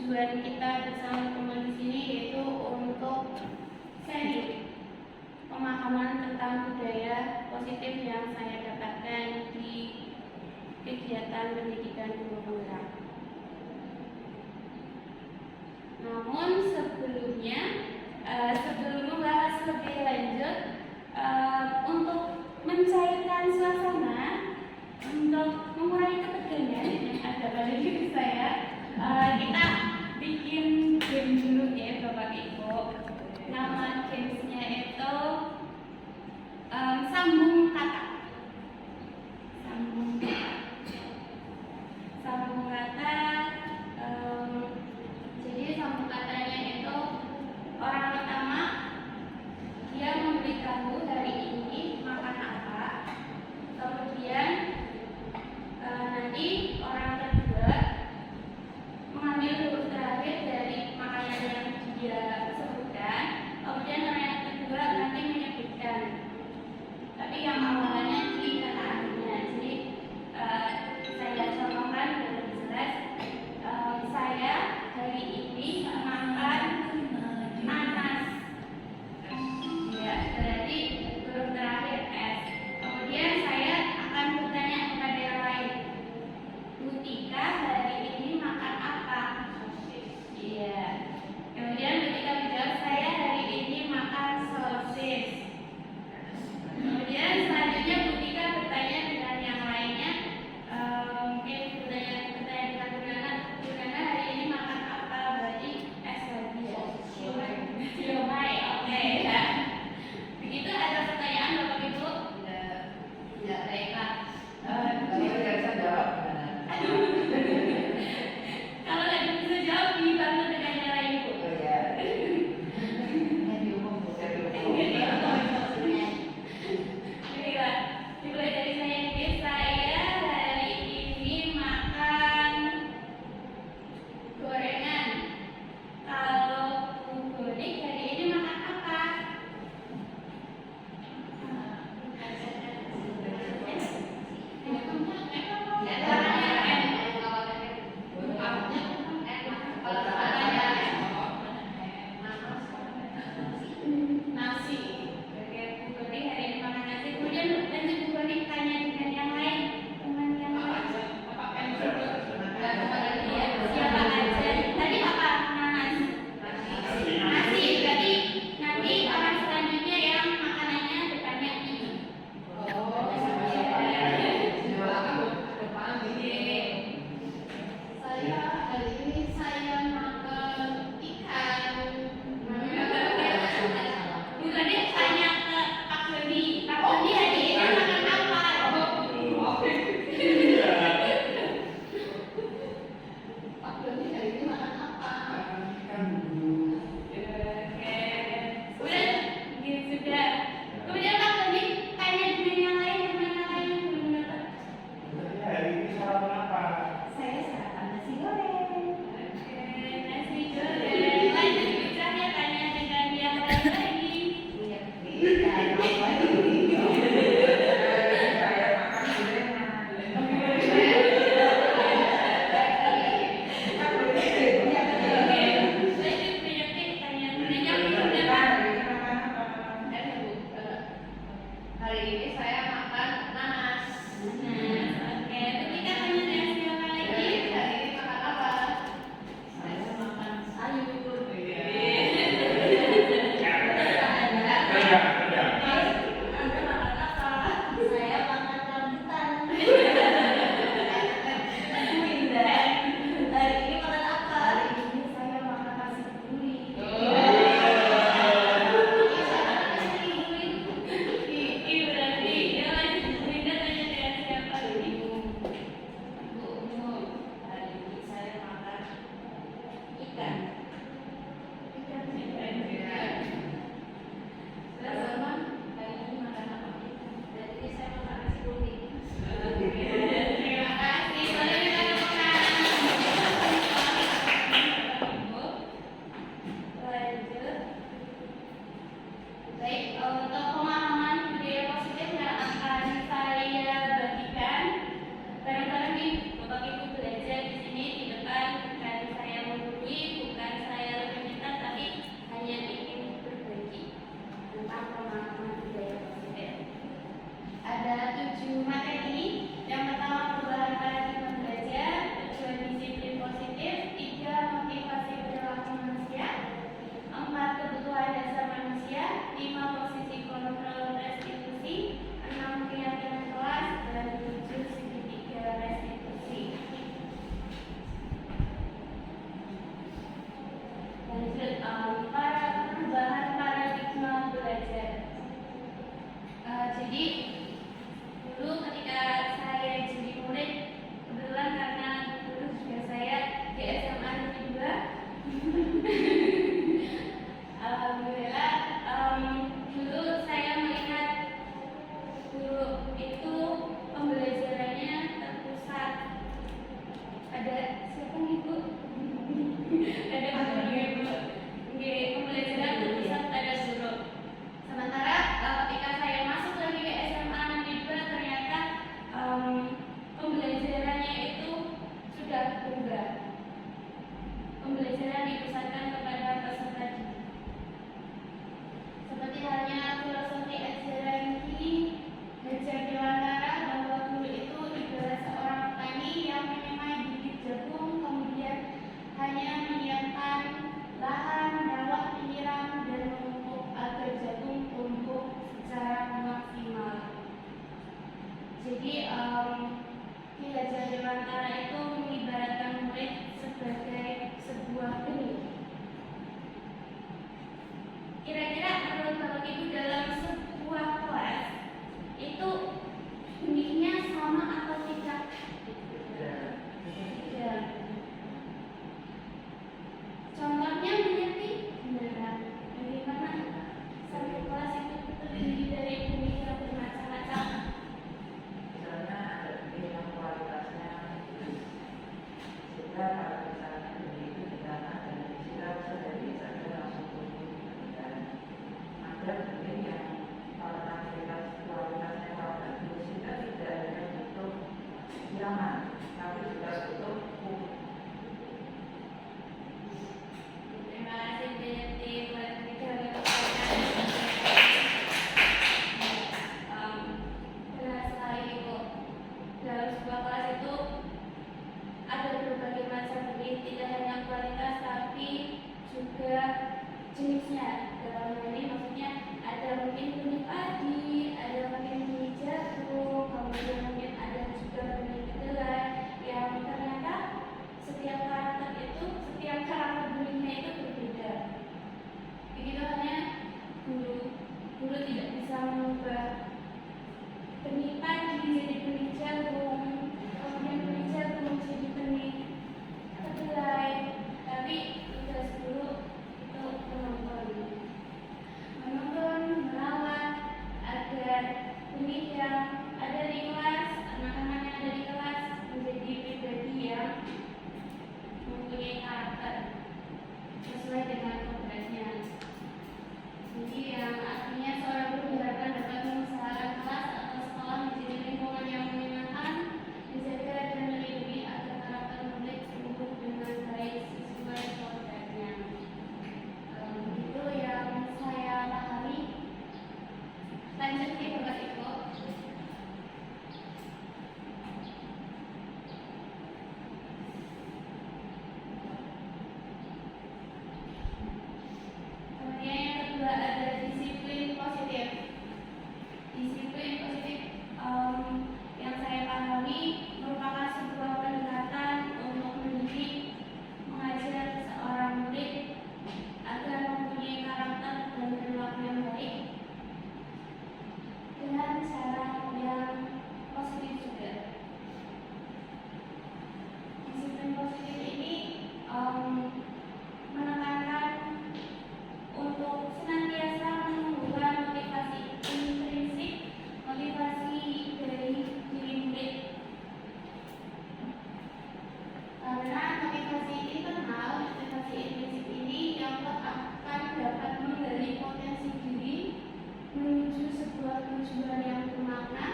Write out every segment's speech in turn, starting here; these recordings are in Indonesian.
tujuan kita bersama teman di sini yaitu untuk sharing pemahaman tentang budaya positif yang saya dapatkan di kegiatan pendidikan guru penggerak. Namun sebelumnya, sebelum membahas lebih lanjut, untuk mencairkan suasana, untuk mengurangi ketegangan yang ada pada diri saya, kita bikin game dulu ya Bapak Ibu. Nama gamesnya itu sambung kata. Sambung kata. Sambung kata. Jadi sambung katanya itu orang pertama dia memberitahu hari ini makan apa. Kemudian nanti orang kedua mengambil huruf terakhir dari makanan yang dia sebutkan. kalau misalnya dulu itu ditata dan disiram sedari saja langsung tumbuh dan ada mungkin yang kualitasnya kurang bagus kita tidak hanya butuh siraman tapi juga butuh pupuk. Terima kasih tim benar sekali Ibu. Dalam sebuah kelas itu ada berbagai macam benih, tidak hanya kualitas tapi juga jenisnya. Dalam hal ini maksudnya ada mungkin benih padi, ada mungkin benih jagung, kemudian mungkin ada juga benih kedelai yang ternyata setiap karakter benihnya itu berbeda. Begitu hanya guru tidak bisa mengubah benih padi jadi benih jagung, kemudian benih jagung jadi benih kedelai, tapi tugas guru itu menonton, merawat agar benih yang ada di kelas, anak-anak yang ada di kelas menjadi pribadi yang mempunyai karakter sesuai dengan tugasnya. Jadi yang artinya seorang guru diharapkan dapat mengusahakan kelas atau sekolah menjadi lingkungan yang menyenangkan, menjaga dan melindungi agar karakter murid tumbuh dengan baik sesuai kodratnya. Itu yang saya pahami. Lanjut nih Bapak Ibu. Kemudian yang kedua ada disiplin positif. Disiplin positif yang saya pahami merupakan sebuah pendekatan untuk mendidik, mengajar seorang murid agar mempunyai karakter dan perilaku yang baik dengan cara yang positif juga. Disiplin positif ini menekankan untuk senantiasa menumbuhkan motivasi intrinsik, motivasi dari diri murid. Karena motivasi internal, motivasi intrinsik ini yang akan dapat menggali potensi diri menuju sebuah tujuan yang bermakna,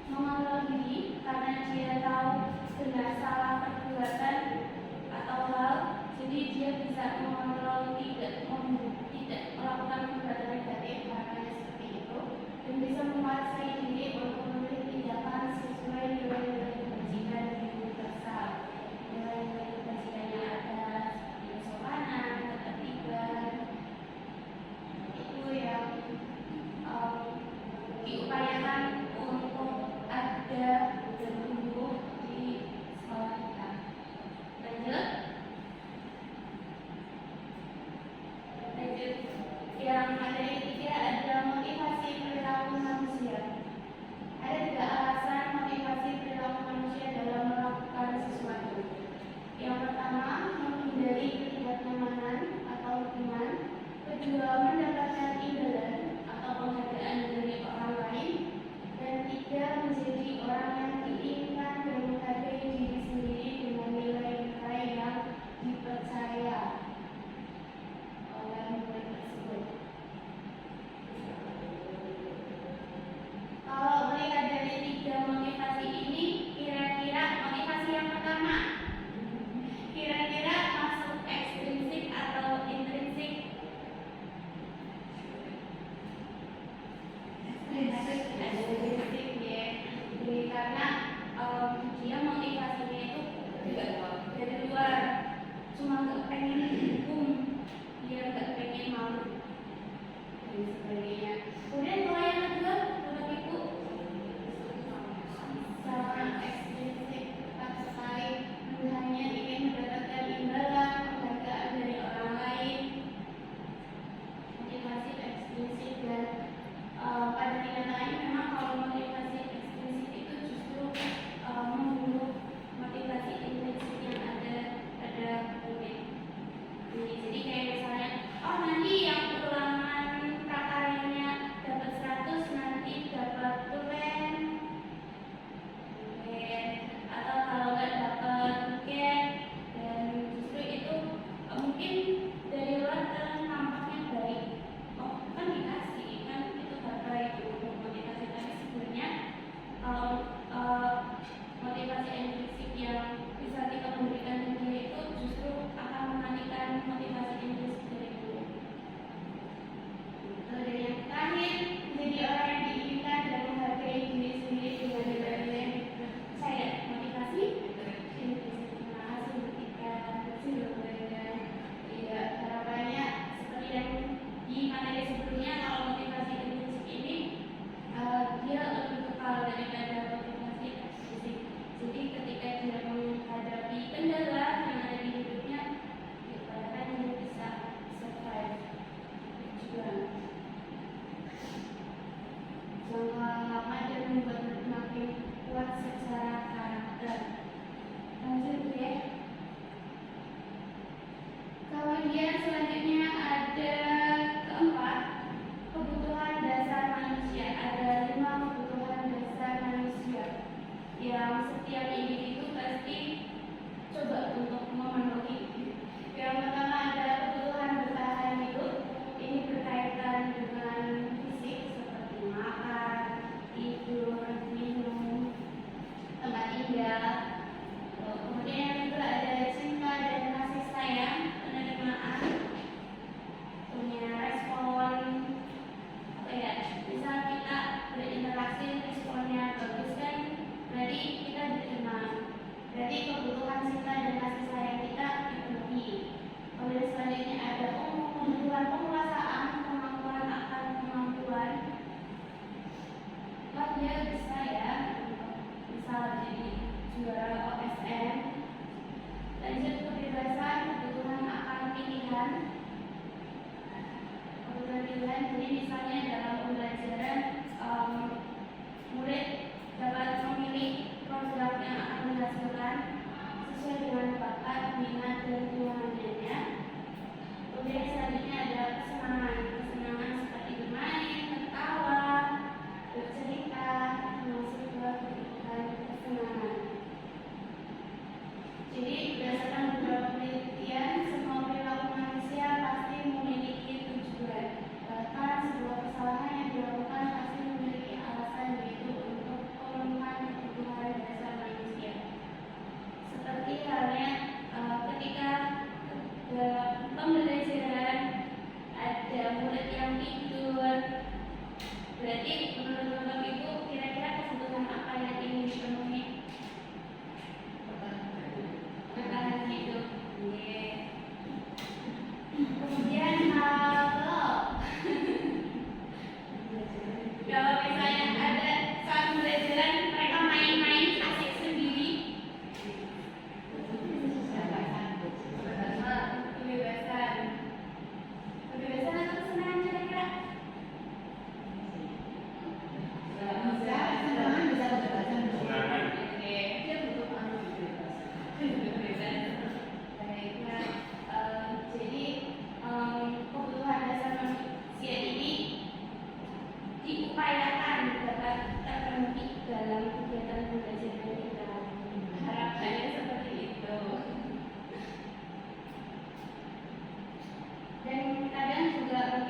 mengontrol diri karena dia tahu benar salah perbuatan atau hal, jadi dia bisa mengontrol tidak melakukan perbuatan negatif harapannya seperti itu, dan bisa menguasai diri untuk memilih tindakan sesuai nilai-nilai kebajikan yang universal. Nilai-nilai kebajikan yang ada seperti kesopanan, ketertiban, itu yang diupayakan untuk ada dan tumbuh di sekolah kita. Lanjut.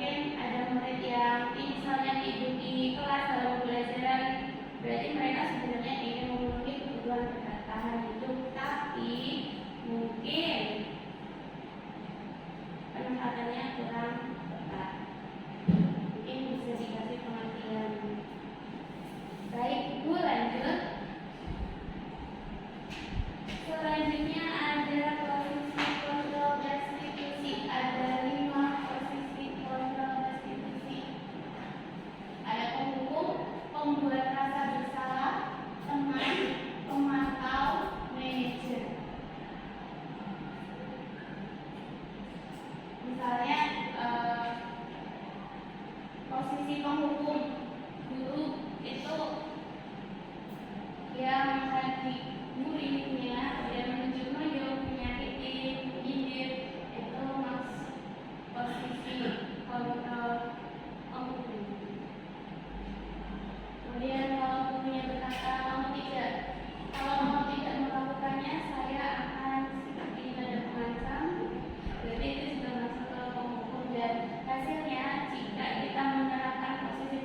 mungkin ada murid yang misalnya tidur di kelas dalam pembelajaran, berarti mereka sebenarnya ingin memenuhi kebutuhan bertahan hidup, tapi mungkin penempatannya kurang tepat. Mungkin bisa dikasih pengertian. Baik, Bu, lanjut. Selanjutnya ada posisi kontrol restitusi. Ada 5 posisi kontrol restitusi. Ada penghukum, pembuat rasa bersalah, teman, pemantau, manajer. Misalnya posisi penghukum, guru itu dia menghadapi muridnya, dia menunjuk-nunjuk, menyakitin, menyindir, itu masuk posisi kontrol penghukum. Kemudian kalau gurunya berkata kalau mau tidak melakukannya, saya akan seperti tanda pengancam, berarti itu sudah masuk ke penghukum. Dan hasilnya jika kita menerapkan posisi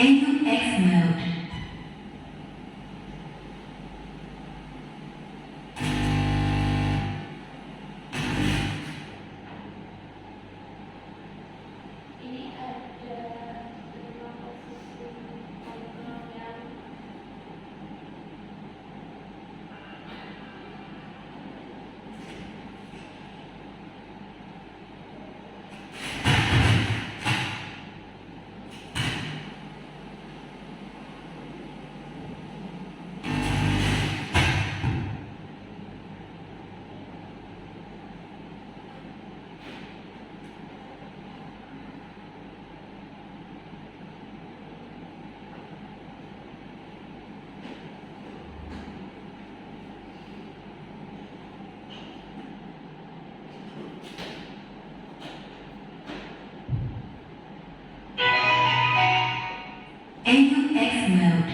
AUX mode. Ini ada 5 posisi kontrol yang AUX mode.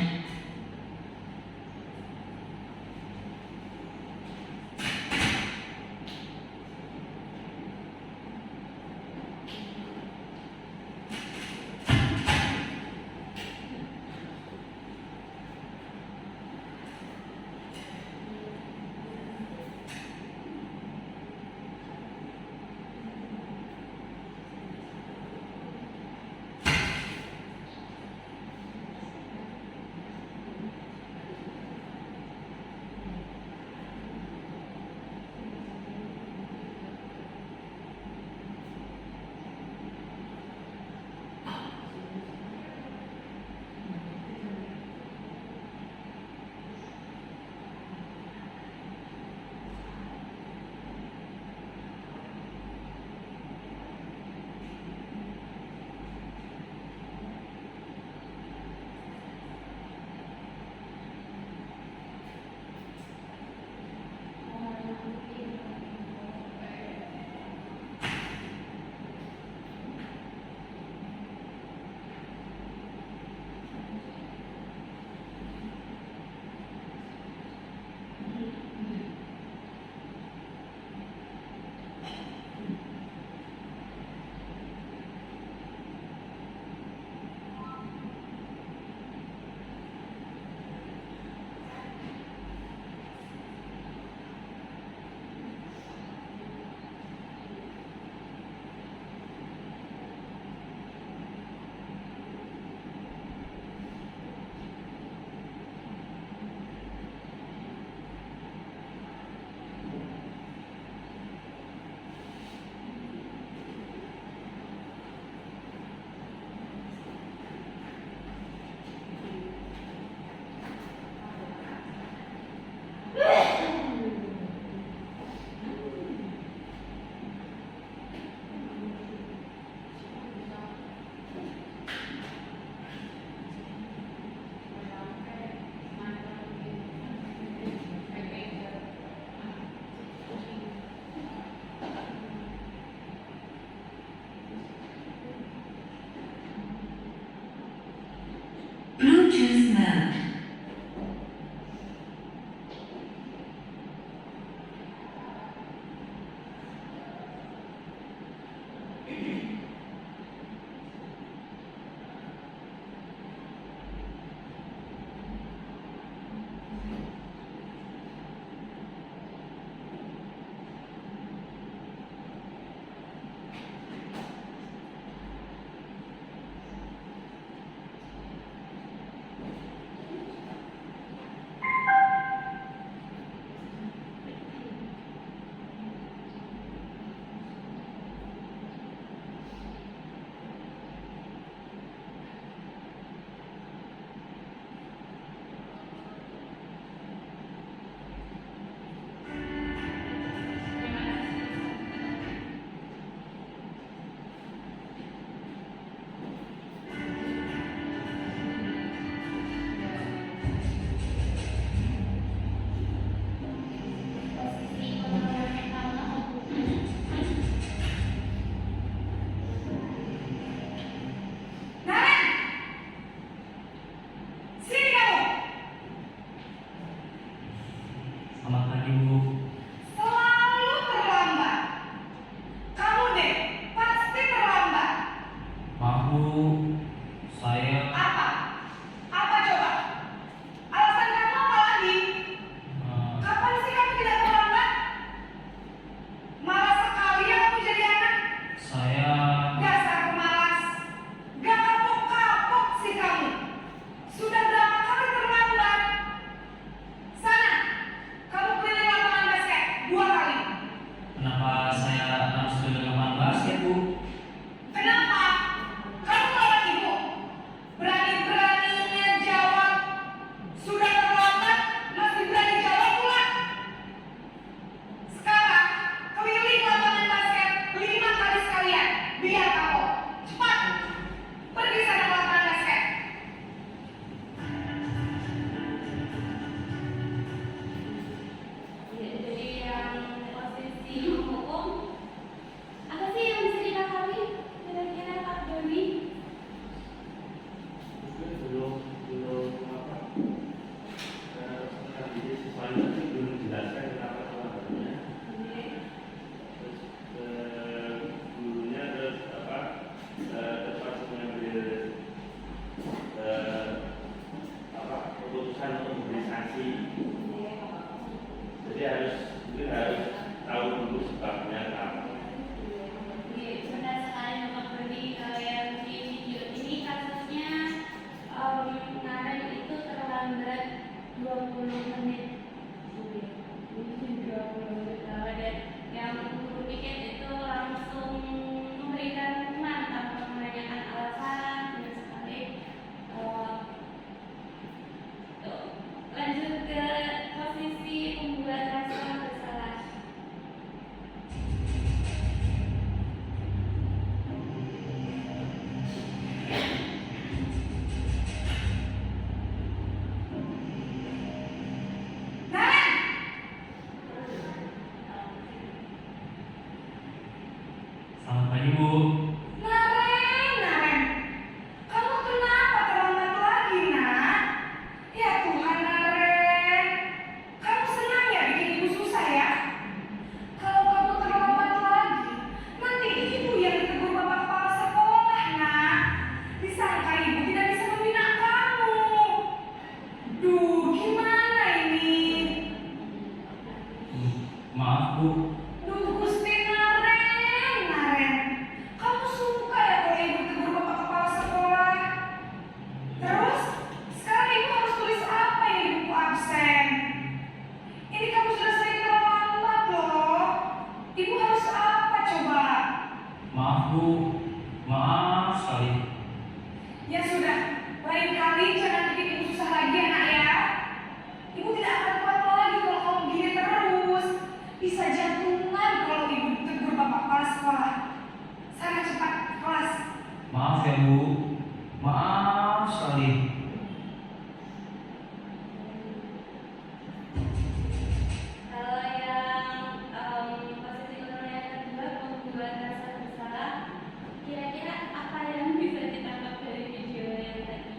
Selamat pagi, Bu. Naren, kamu kenapa terlambat lagi, nak? Ya Tuhan, Naren, kamu senang ya bikin ibu susah ya? Kalau kamu terlambat lagi, nanti ibu yang ditegur bapak kepala sekolah, nak. Disangka ibu tidak bisa membina kamu. Duh, gimana ini? Maaf, Bu. Duh, Gusti Naren, kamu suka ya kalau ibu tegur bapak kepala sekolah? Terus, sekarang ibu harus tulis apa yang di buku absen? Ini kamu sudah sering terlambat loh. Ibu harus apa coba? Maaf, Bu. Maaf sekali. Ya sudah, lain kali jangan bikin ibu susah lagi ya, nak ya. Ibu tidak akan kuat lagi kalau kamu begini terus. Bisa jantungan kalau ibu ditegur bapak kepala sekolah. Sana cepat ke kelas. Maaf ya, Bu. Maaf sekali. Kalau yang posisi kontrol yang kedua, pembuat rasa bersalah, kira-kira apa yang bisa ditangkap dari video yang tadi?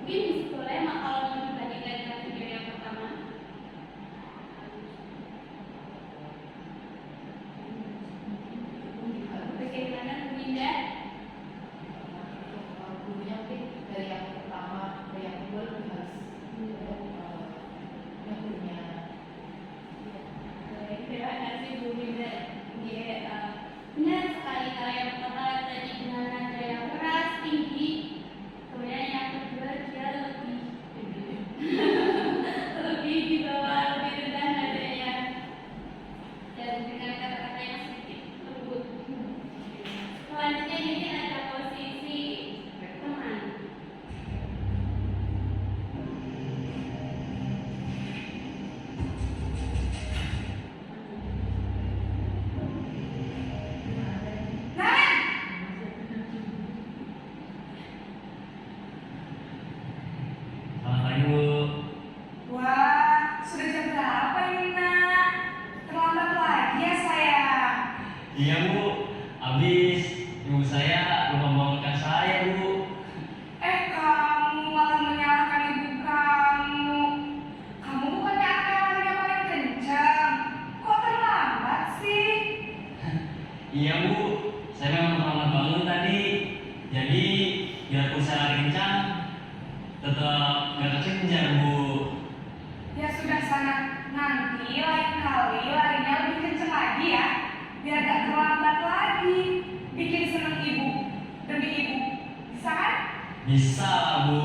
Mungkin boleh mak kalau mau dibandingkan dengan video yang pertama. Bagaimana Bu Winda? Gurunya mungkin dari yang pertama ke yang kedua lebih harus yang gurunya. Baik, terima kasih Bu Winda. Benar sekali kalau yang pertama tadi dengan nada yang keras, tinggi. Kemudian yang kedua dia lebih di bawah, lebih rendah nadanya. Dan dengan kata-kata yang sedikit lembut. Selanjutnya ini ada posisi teman. Naren, Selamat pagi, Bu. wah, sudah jam berapa ini, nak? Terlambat lagi ya, sayang. Iya, Bu. Habis ibu saya lupa membangunkan saya, Bu. Kamu malah menyalahkan ibu kamu. Kamu bukannya larinya paling kencang. Kok terlambat sih? Iya, Bu. Saya memang terlambat bangun tadi. Jadi, biarpun saya lari kencang, tetap nggak kekejar, Bu. Ya sudah sana, nanti lain kali larinya lebih kencang lagi ya. Biar gak terlambat lagi. Bikin seneng ibu, demi ibu. Bisa kan? Bisa, Bu.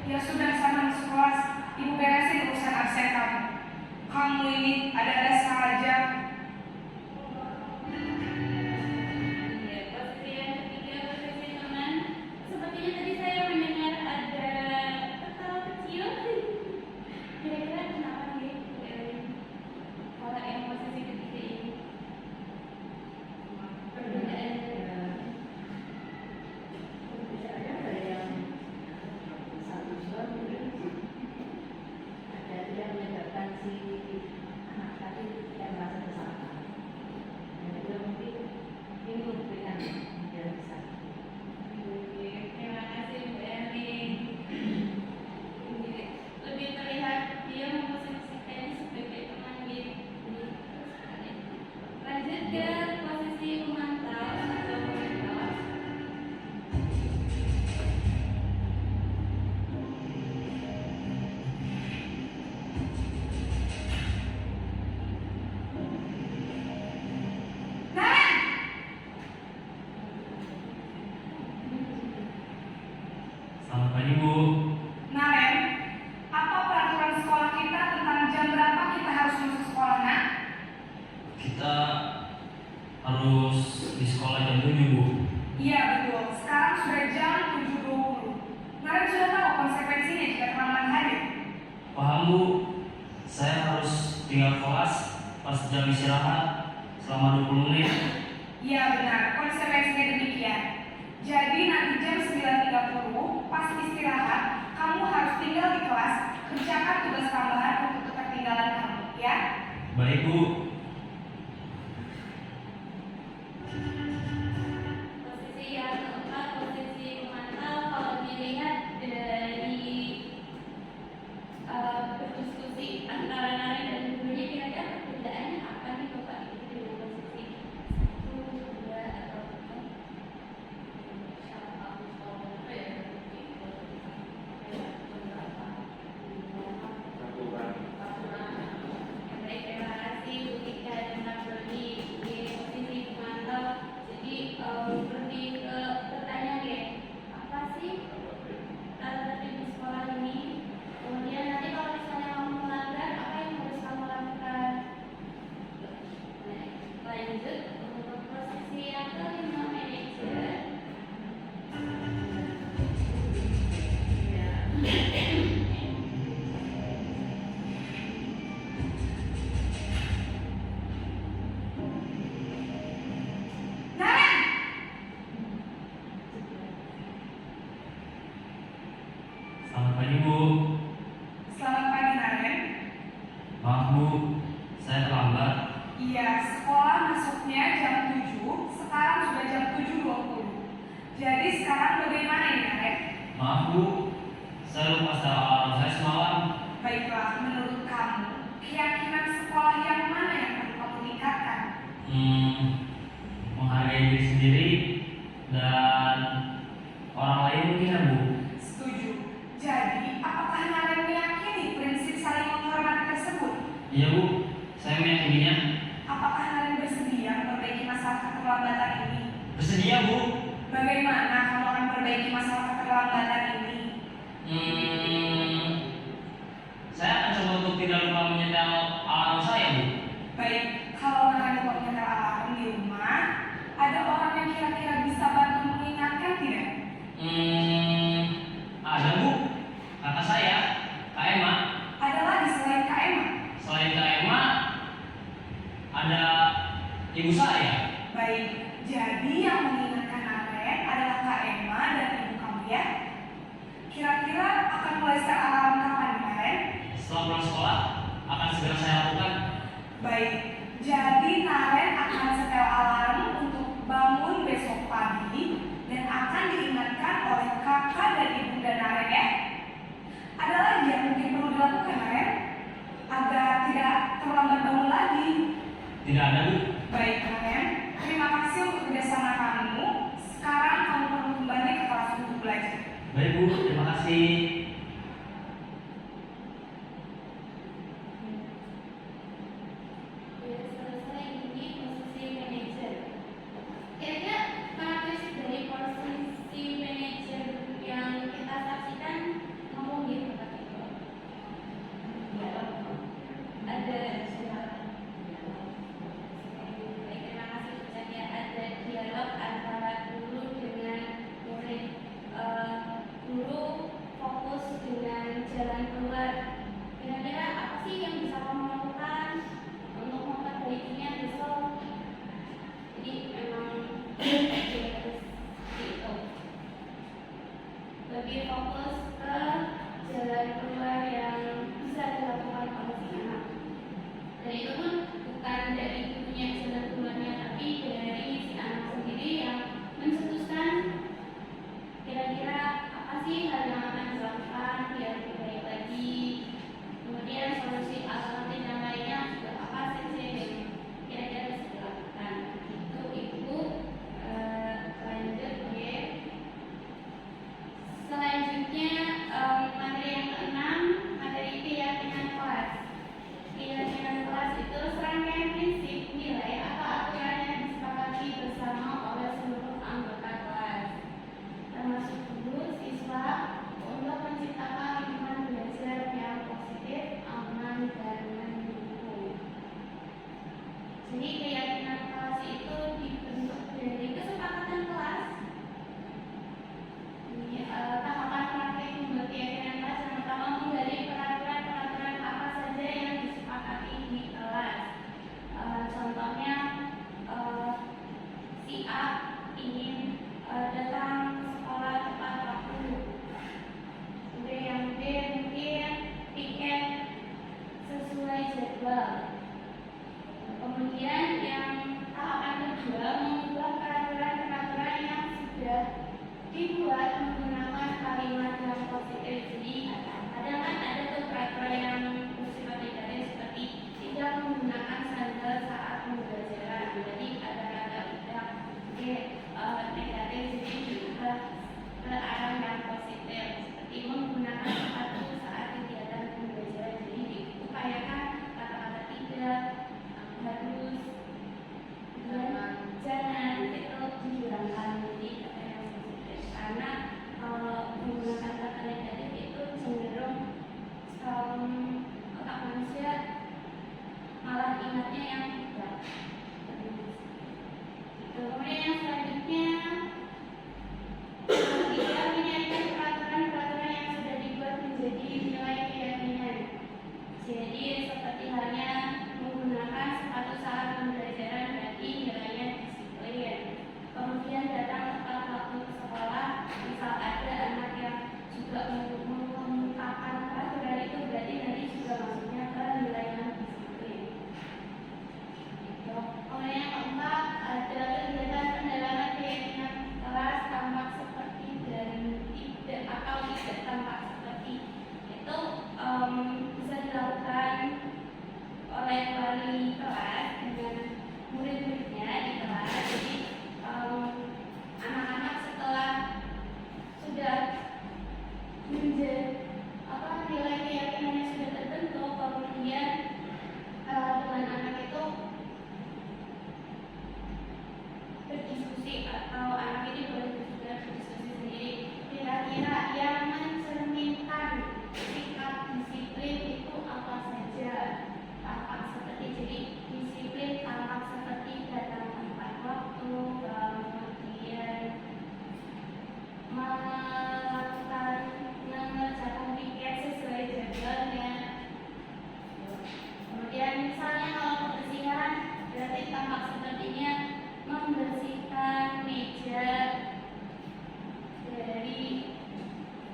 Ya sudah sana masuk kelas. Ibu beresin urusan absen kamu. Kamu ini ada-ada saja. Iya, posisi yang ketiga, posisi teman. Sepertinya tadi saya mendengar ada ketawa kecil. Kira-kira kenapa sih? Kalau yang posisi ketiga ini perbedaan. Misalnya dari yang satu surat mungkin ada yang menyebabkan si anak tadi tidak merasa bersalah. Dan itu mungkin ini memberikan dia bisa. Terima kasih Bu Erlin. Lebih terlihat dia memposisikan sebagai teman gitu. Lanjut ke posisi pemantau atau monitor. Naren, Selamat pagi, Bu. Naren, apa peraturan sekolah kita tentang jam berapa kita harus masuk sekolah, nak? Kita harus di sekolah jam 7, Bu. Iya betul, sekarang sudah jam 7.20. Naren sudah tahu konsekuensinya jika terlambat hadir. Paham, Bu. Saya harus tinggal kelas pas jam istirahat selama 20 menit. Iya benar, konsekuensinya demikian. Jadi nanti jam 9.30 pas istirahat, kamu harus tinggal di kelas, kerjakan tugas tambahan untuk ketertinggalan kamu, ya? Baik, Bu. Lanjut untuk posisi yang kelima, manajer. Naren, Selamat pagi Bu. selamat pagi Naren. Maaf Bu, saya terlambat. Iya, sekolah masuknya jam 7, sekarang sudah jam 7.20. Jadi sekarang bagaimana ini Naren? Maaf Bu, saya lupa setel alarm saya semalam. Baiklah, menurut kamu, keyakinan sekolah yang mana yang perlu kamu tingkatkan? Menghargai diri sendiri dan orang lain mungkin ya Bu. Setuju. Jadi, apakah Naren meyakini prinsip saling menghormati tersebut? Iya Bu, saya meyakininya. Apakah Naren bersedia memperbaiki masalah keterlambatan ini? Bersedia Bu. Bagaimana kamu akan memperbaiki masalah keterlambatan ini? Saya akan coba untuk tidak lupa menyetel alarm saya Bu. Baik, kalau Naren lupa menyetel alarm di rumah, ada orang yang kira-kira bisa bantu mengingatkan tidak? Ada Bu, kakak saya, Kak Emma. Ada lagi selain Kak Emma? Selain Kak Emma, ada ibu saya. Baik, jadi yang mengingatkan Naren adalah Kak Emma dan ibu kamu ya? Kira-kira akan mulai set alarm kapan Naren? Setelah pulang sekolah, akan segera saya lakukan. Baik, jadi Naren akan setel alarm untuk bangun besok pagi dan akan diingatkan oleh kakak dan ibunda Naren ya. Ada lagi yang mungkin perlu dilakukan Naren agar tidak terlambat bangun lagi. Tidak ada Bu. Baik Naren, terima kasih untuk kerjasama kamu. Sekarang kamu perlu kembali ke kelas untuk belajar. Baik Bu, terima kasih. Ya, selesai ini posisi manajer. Kira-kira karakteristik dari posisi manajer yang kita saksikan ngomong gitu tadi. Ya, ada baik, terima kasih ucapnya. Ada dialog antara guru dengan murid. Guru fokus dengan jalan keluar. Kira-kira apa sih yang bisa kamu lakukan untuk memperbaikinya besok? Jadi memang harus itu lebih fokus ke jalan keluar yang bisa dilakukan oleh si anak. Dan itu pun bukan dari gurunya jalan keluarnya, tapi dari si anak sendiri yang mencetuskan kira-kira apa sih hal yang akan dilakukan biar lebih baik lagi. Kemudian solusi alternatif yang lainnya juga apa saja yang kira-kira bisa dilakukan. Itu ibu. Lanjut ya. Selanjutnya materi yang keenam, materi keyakinan kelas. Keyakinan kelas itu serangkaian prinsip, nilai atau aturan yang disepakati bersama oleh seluruh anggota kelas, termasuk guru, siswa, untuk menciptakan lingkungan belajar yang positif, aman, dan mendukung. Jadi keyakinan kelas itu dibentuk dari kesepakatan kelas. Ini tahapan praktik membuat keyakinan kelas yang pertama menggali peraturan-peraturan apa saja yang disepakati di kelas. Contohnya si A ingin datang ke sekolah tepat waktu. Kemudian yang B mungkin piket sesuai jadwal. Kemudian yang membersihkan meja dari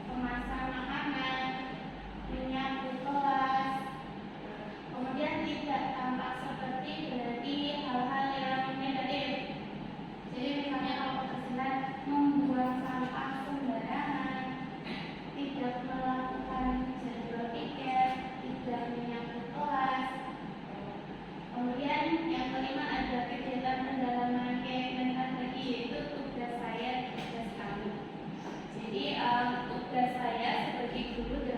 kemasan makanan, menyapu kelas. Kemudian tidak tampak seperti berarti hal-hal yang negatif. Jadi misalnya kalau kebersihan membuang sampah sembarangan, tidak melakukan jadwal piket, tidak menyapu kelas. Kemudian yang kelima ada kegiatan pendalaman kegiatan lagi, yaitu tugas saya, tugas kami. Jadi tugas saya sebagai guru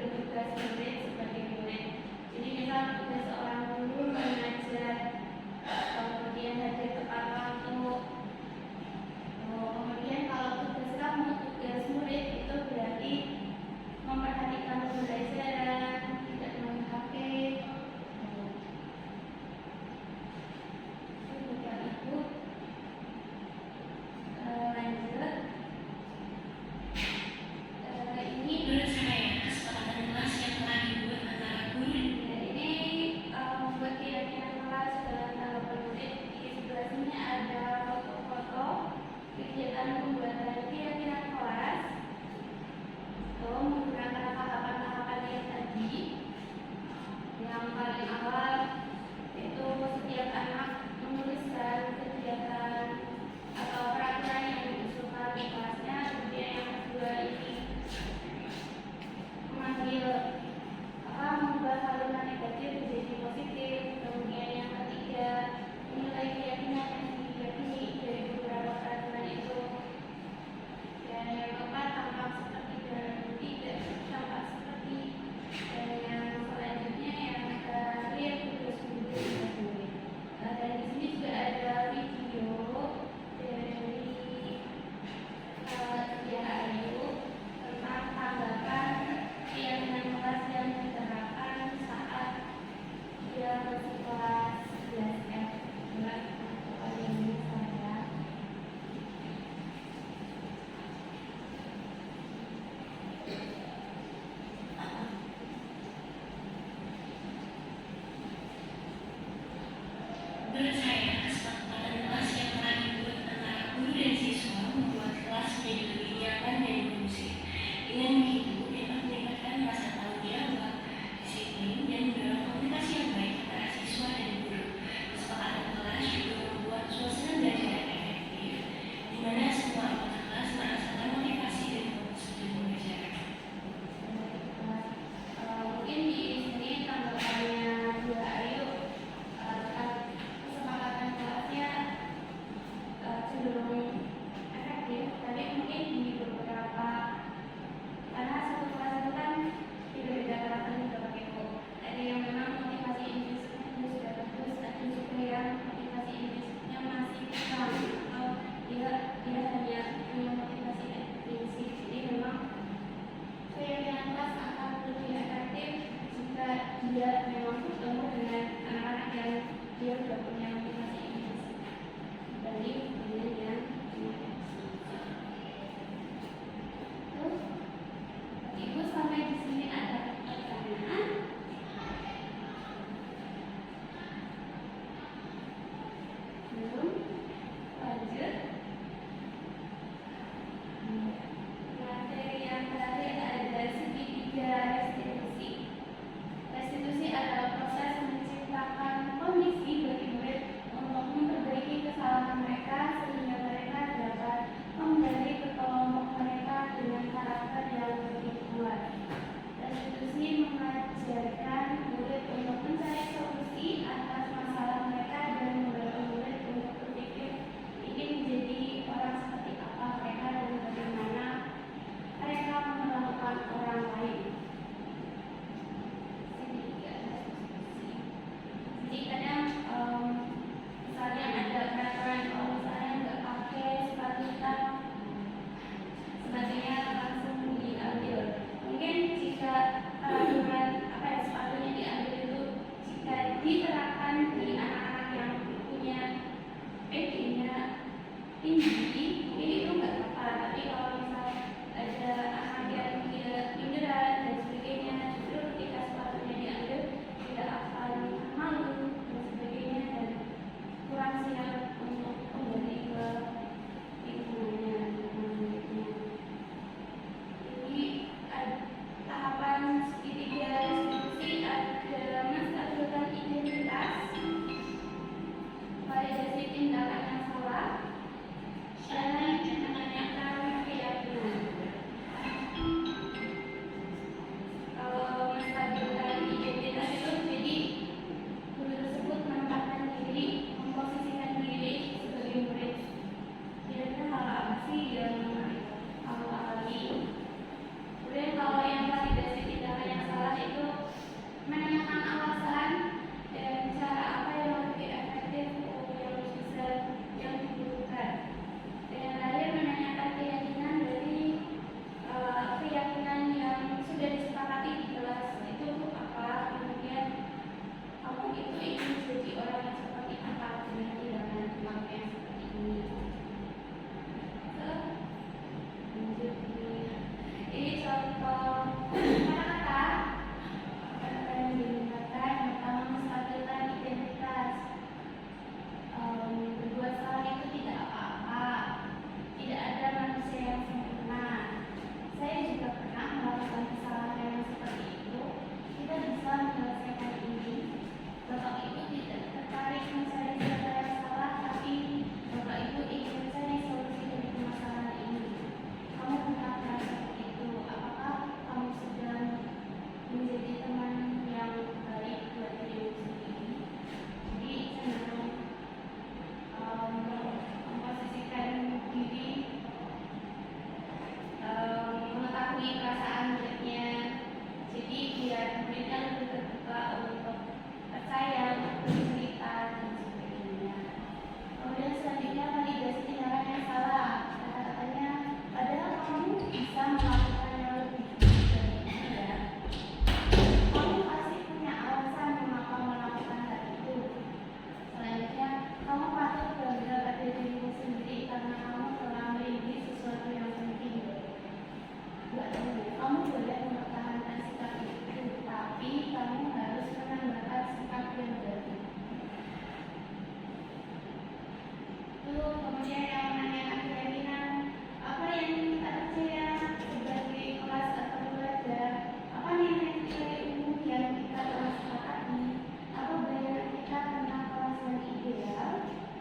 itu, kemudian yang menanyakan keyakinan apa yang kita percaya sebagai kelas atau keluarga, apa nilai-nilai umum yang kita telah sepakati, apa bayangan kita tentang kelas yang ideal,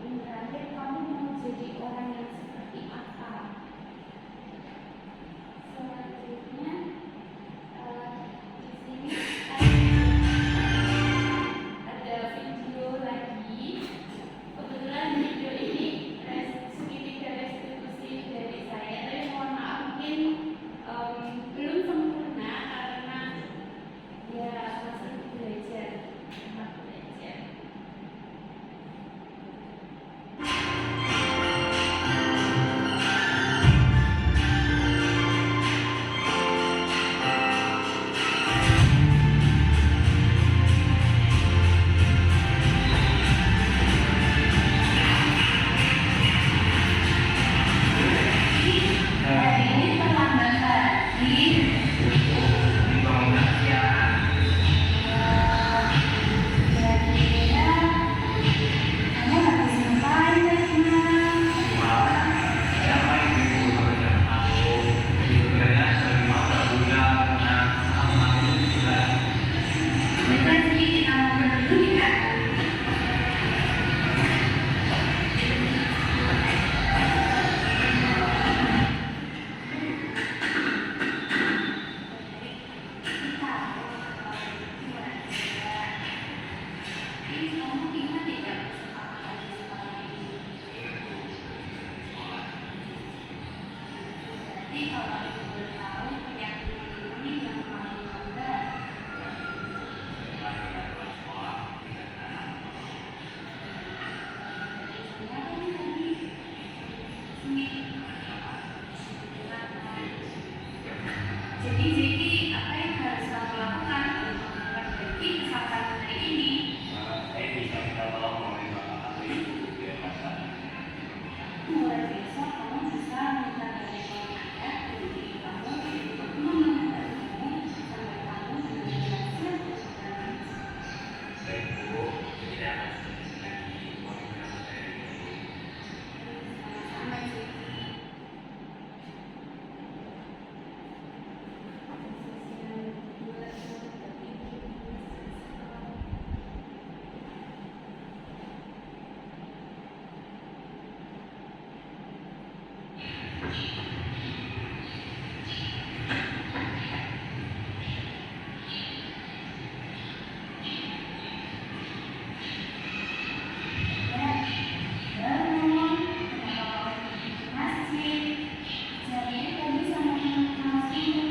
yang terakhir kamu mau jadi orang yang seperti apa. Selanjutnya di sini ada video lagi. Kebetulan video ini segitiga restitusi dari saya, tapi mohon maaf mungkin belum sempurna karena ya masih belajar. Ini terlambat lagi. Kira-kira kamu habis ngapain tadi, Nak? Bentar sedikit, kamu berdua ya. Jadi apa yang harus kamu lakukan untuk memperbaiki kesalahan hari ini? Mulai besok kamu bisa minta bantuan ayah dan ibu kamu untuk membantumu sampai kamu benar-benar siap. Sama-sama, Jadi.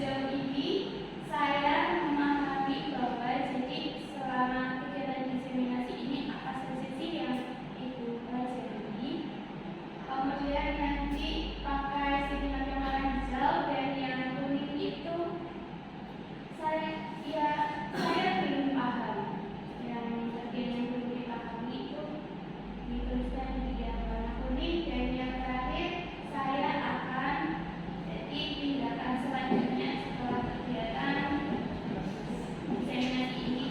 sejauh ini saya memahami bahwa jadi selama kegiatan diseminasi ini apa saja sih yang ibu pelajari. Kemudian nanti pakai seminar yang warna hijau dan yang kuning itu saya belum paham. Yang bagian yang belum dipahami itu dituliskan di yang warna kuning, dan yang terakhir saya akan jadi tindakan selanjutnya setelah kegiatan diseminasi ini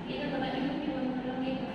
itu Bapak Ibu belum itu.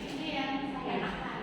Itu yang saya akan.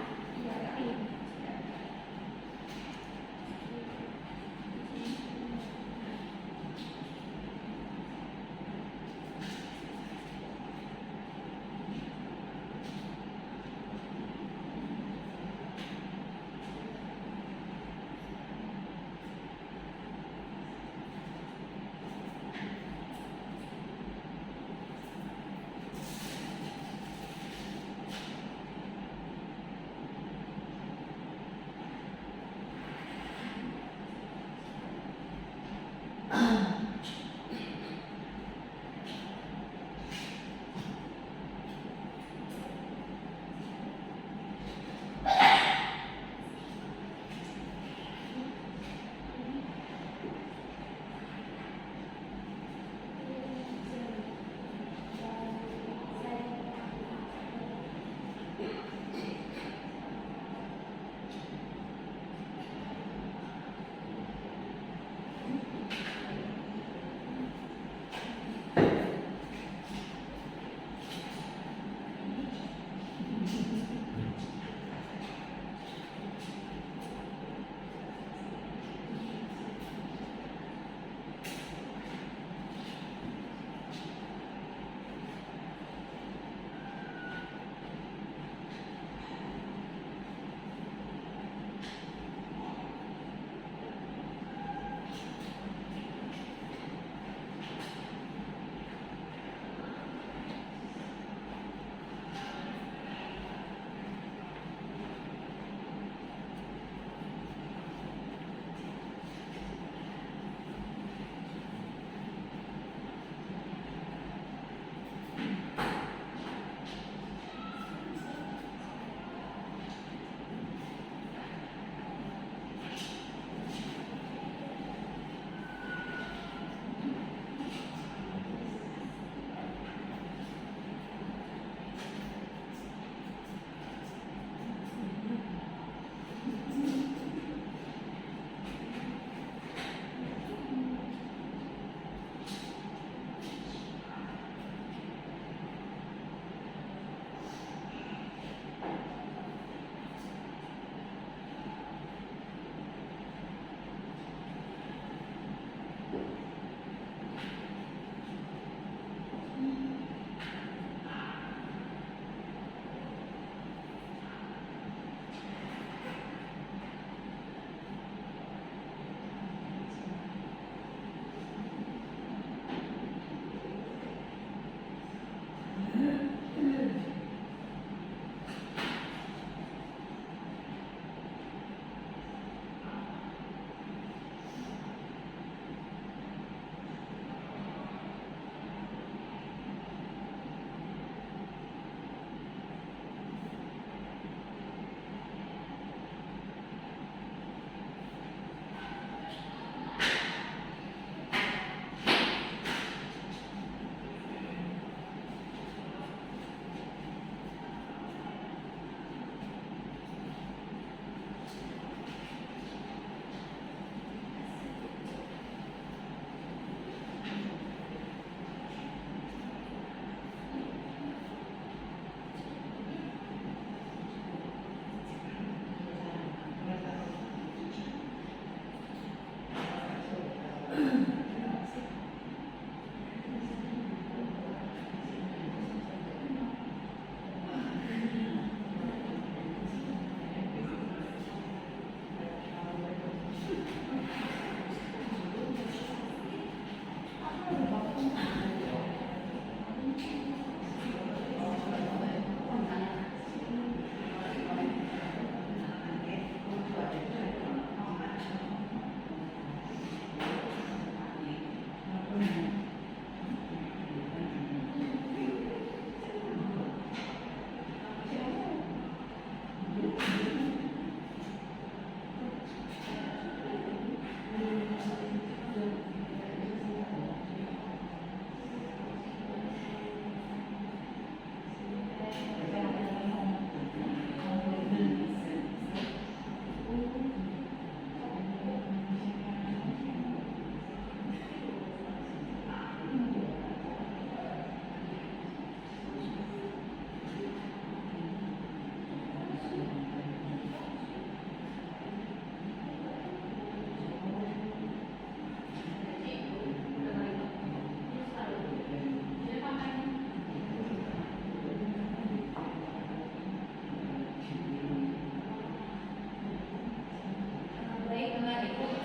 itu